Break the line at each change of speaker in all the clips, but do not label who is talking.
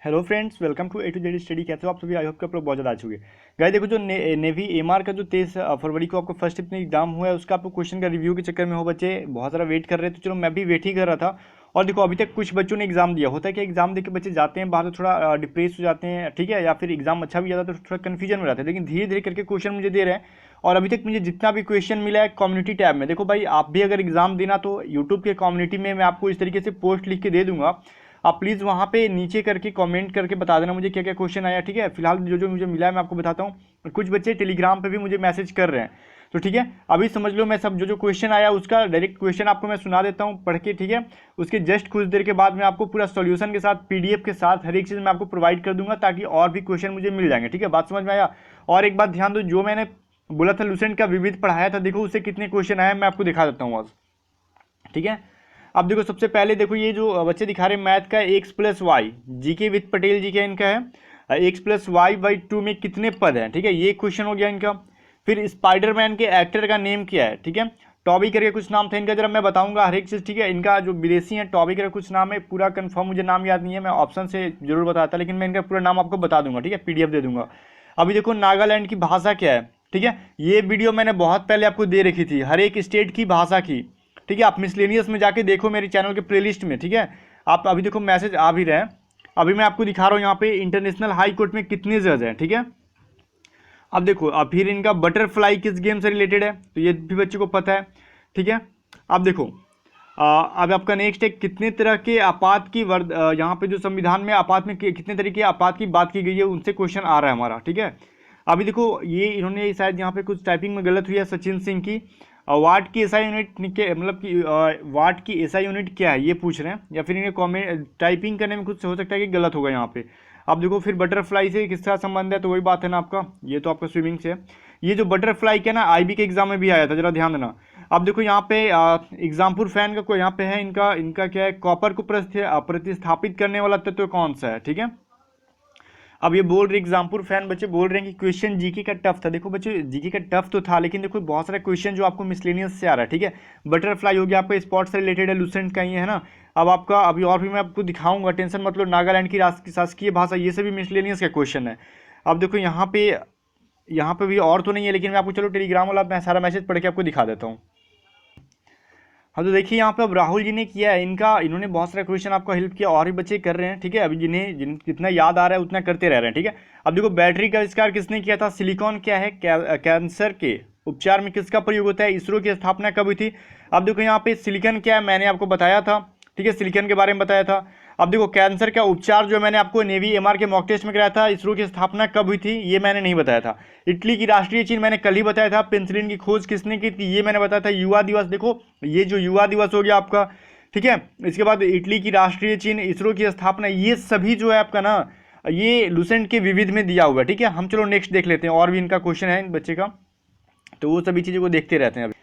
Hello friends, welcome to A to Z study. कैसे हो आप सभी? आई होप कि आप लोग बहुत ज़्यादा आ चुके। गाइस देखो, जो नेवी एमआर का जो 23 फरवरी को आपको फर्स्ट अपनी एग्जाम हुआ है, उसका आपको क्वेश्चन का रिव्यू के चक्कर में हो बच्चे बहुत सारा वेट कर रहे थे। तो चलो मैं भी वेट ही कर रहा था। और देखो, अभी तक कुछ बच्चों ने एग्जाम दिया होता है कि एग्जाम देकर बच्चे जाते हैं बाहर तो थोड़ा डिप्रेस हो जाते हैं, ठीक है, या फिर एग्जाम अच्छा भी जाता है तो थोड़ा कन्फ्यूजन में रहते हैं। लेकिन धीरे धीरे करके क्वेश्चन मुझे दे रहे हैं और अभी तक मुझे जितना भी क्वेश्चन मिला है कम्युनिटी टैब में। देखो भाई, आप भी अगर एग्जाम देना तो यूट्यूब के कम्युनिटी में मैं आपको इस तरीके से पोस्ट लिख के दे दूंगा। आप प्लीज़ वहाँ पे नीचे करके कमेंट करके बता देना मुझे क्या क्या क्वेश्चन आया, ठीक है। फिलहाल जो जो मुझे मिला है मैं आपको बताता हूँ। कुछ बच्चे टेलीग्राम पे भी मुझे मैसेज कर रहे हैं, तो ठीक है। अभी समझ लो, मैं सब जो जो क्वेश्चन आया उसका डायरेक्ट क्वेश्चन आपको मैं सुना देता हूँ पढ़ के, ठीक है। उसके जस्ट कुछ देर के बाद मैं आपको पूरा सॉल्यूशन के साथ पीडीएफ के साथ हर एक चीज़ मैं आपको प्रोवाइड कर दूंगा, ताकि और भी क्वेश्चन मुझे मिल जाएंगे, ठीक है। बात समझ में आया? और एक बात ध्यान दो, जो मैंने बोला था लूसेंट का विविध पढ़ाया था, देखो उससे कितने क्वेश्चन आए मैं आपको दिखा देता हूँ आज, ठीक है। अब देखो, सबसे पहले देखो, ये जो बच्चे दिखा रहे हैं मैथ का X plus Y, GK with Patel ji का इनका है एक्स प्लस वाई बाई 2 में कितने पद हैं, ठीक है, ये क्वेश्चन हो गया इनका। फिर स्पाइडरमैन के एक्टर का नेम क्या है, ठीक है। टॉबी करके कुछ नाम था इनका, जरा मैं बताऊंगा हर एक चीज़, ठीक है। इनका जो विदेशी है टॉबी करके कुछ नाम है, पूरा कंफर्म मुझे नाम याद नहीं है, मैं ऑप्शन से जरूर बताता, लेकिन मैं इनका पूरा नाम आपको बता दूंगा, ठीक है, पीडीएफ दे दूंगा। अभी देखो, नागालैंड की भाषा क्या है, ठीक है। ये वीडियो मैंने बहुत पहले आपको दे रखी थी, हर एक स्टेट की भाषा की, ठीक है। आप मिसलेनियस में जाके देखो मेरे चैनल के प्लेलिस्ट में, ठीक है। आप अभी देखो मैसेज आ भी रहे हैं। अभी मैं आपको दिखा रहा हूँ यहाँ पे इंटरनेशनल हाई कोर्ट में कितने जज हैं, ठीक है। अब देखो, अब फिर इनका बटरफ्लाई किस गेम से रिलेटेड है, तो ये भी बच्चे को पता है, ठीक है। अब देखो, अब आपका नेक्स्ट है कितने तरह के आपात की यहाँ पे जो संविधान में आपात में कितने तरह के आपात की बात की गई है, उनसे क्वेश्चन आ रहा है हमारा, ठीक है। अभी देखो, ये इन्होंने शायद यहाँ पे कुछ टाइपिंग में गलत हुई है, सचिन सिंह की वाट की एसआई यूनिट मतलब कि वाट की एसआई यूनिट क्या है ये पूछ रहे हैं, या फिर इन्हें कॉमेंट टाइपिंग करने में कुछ हो सकता है कि गलत होगा यहाँ पे। अब देखो, फिर बटरफ्लाई से किसका संबंध है, तो वही बात है ना आपका, ये तो आपका स्विमिंग से है। ये जो बटरफ्लाई क्या ना, आईबी के एग्जाम में भी आया था, जरा ध्यान देना। अब देखो, यहाँ पे एग्जाम्पुल फैन का कोई यहाँ पे है, इनका इनका क्या है, कॉपर को प्रतिस्थापित करने वाला तत्व कौन सा है, ठीक है। अब ये बोल रहे एग्जाम्पल फैन बच्चे बोल रहे हैं कि क्वेश्चन जीके का टफ था। देखो बच्चे, जीके का टफ तो था, लेकिन देखो बहुत सारे क्वेश्चन जो आपको मिसलेनियस से आ रहा है, ठीक है। बटरफ्लाई हो गया आपका, स्पॉट से रिलेटेड है, लूसेंट का ही है ना। अब आपका अभी और भी मैं आपको दिखाऊंगा, टेंशन मत लो। नागालैंड की शासकीय भाषा, ये सभी मिसलेनियस का क्वेश्चन है। अब देखो, यहाँ पे भी और तो नहीं है, लेकिन मैं आपको चलो टेलीग्राम वाला मैं सारा मैसेज पढ़ के आपको दिखा देता हूँ। हाँ, तो देखिए यहाँ पे अब राहुल जी ने किया है, इन्होंने बहुत सारा क्वेश्चन आपको हेल्प किया, और भी बच्चे कर रहे हैं, ठीक है। अभी जितना याद आ रहा है उतना करते रह रहे हैं, ठीक है। अब देखो, बैटरी का आविष्कार किसने किया था, सिलिकॉन क्या है, कैंसर के उपचार में किसका प्रयोग होता है, इसरो की स्थापना कब हुई थी। अब देखो, यहाँ पे सिलिकॉन क्या है मैंने आपको बताया था, ठीक है, सिलिकॉन के बारे में बताया था। अब देखो, कैंसर का उपचार जो मैंने आपको नेवी एमआर के मॉक टेस्ट में कराया था, इसरो की स्थापना कब हुई थी ये मैंने नहीं बताया था। इटली की राष्ट्रीय चिन्ह मैंने कल ही बताया था। पेंसिलिन की खोज किसने की थी ये मैंने बताया था। युवा दिवस, देखो ये जो युवा दिवस हो गया आपका, ठीक है। इसके बाद इटली की राष्ट्रीय चिन्ह, इसरो की स्थापना, ये सभी जो है आपका ना, ये लूसेंट के विविध में दिया हुआ है, ठीक है। हम चलो नेक्स्ट देख लेते हैं, और भी इनका क्वेश्चन है इन बच्चे का, तो वो सभी चीज़ों को देखते रहते हैं अभी।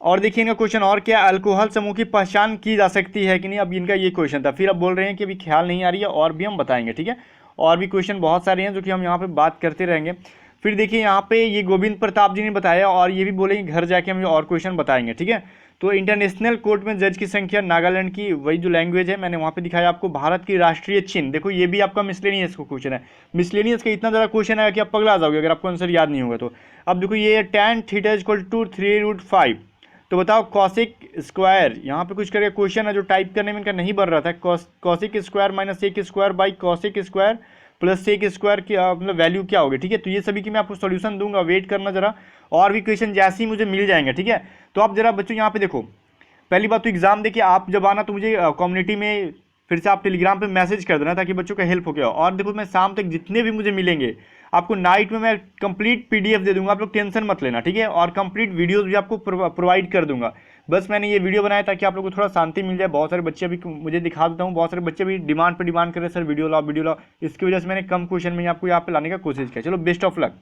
और देखिए इनका क्वेश्चन और क्या, अल्कोहल समूह की पहचान की जा सकती है कि नहीं, अब इनका ये क्वेश्चन था। फिर अब बोल रहे हैं कि अभी ख्याल नहीं आ रही है, और भी हम बताएंगे, ठीक है। और भी क्वेश्चन बहुत सारे हैं जो कि हम यहाँ पे बात करते रहेंगे। फिर देखिए, यहाँ पे ये गोविंद प्रताप जी ने बताया, और ये भी बोलेंगे घर जाके हम और क्वेश्चन बताएंगे, ठीक है। तो इंटरनेशनल कोर्ट में जज की संख्या, नागालैंड की वही जो लैंग्वेज है मैंने वहाँ पे दिखाया आपको। भारत की राष्ट्रीय चिन्ह, देखो ये भी आपका मिसलेनियस का क्वेश्चन है। मिसलेनियस का इतना ज़्यादा क्वेश्चन आया कि आप पगला जाओगे अगर आपको आंसर याद नहीं होगा तो। अब देखो, ये tan थीटा इक्वल टू 3√5, तो बताओ कॉसिक स्क्वायर, यहाँ पे कुछ करके क्वेश्चन है जो टाइप करने में इनका नहीं बन रहा था। Cosec square minus sec square by cosec square plus sec square की मतलब वैल्यू क्या होगी, ठीक है। तो ये सभी की मैं आपको सॉल्यूशन दूंगा, वेट करना जरा, और भी क्वेश्चन जैसे ही मुझे मिल जाएंगे, ठीक है। तो आप जरा बच्चों यहाँ पे देखो, पहली बात तो एग्जाम देखिए, आप जब आना तो मुझे कम्युनिटी में फिर से आप टेलीग्राम पे मैसेज कर देना, ताकि बच्चों का हेल्प हो गया। और देखो, मैं शाम तक जितने भी मुझे मिलेंगे आपको नाइट में मैं कंप्लीट पीडीएफ दे दूंगा, आप लोग टेंशन मत लेना, ठीक है। और कंप्लीट वीडियोस भी आपको प्रोवाइड कर दूंगा। बस मैंने ये वीडियो बनाया ताकि आप लोग को थोड़ा शांति मिल जाए। बहुत सारे बच्चे अभी मुझे दिखा देता हूँ, बहुत सारे बच्चे भी डिमांड कर रहे हैं, सर वीडियो लाओ वीडियो लाओ, इसकी वजह से मैंने कम क्वेश्चन में आपको यहाँ पे लाने का कोशिश किया। चलो, बेस्ट ऑफ लक।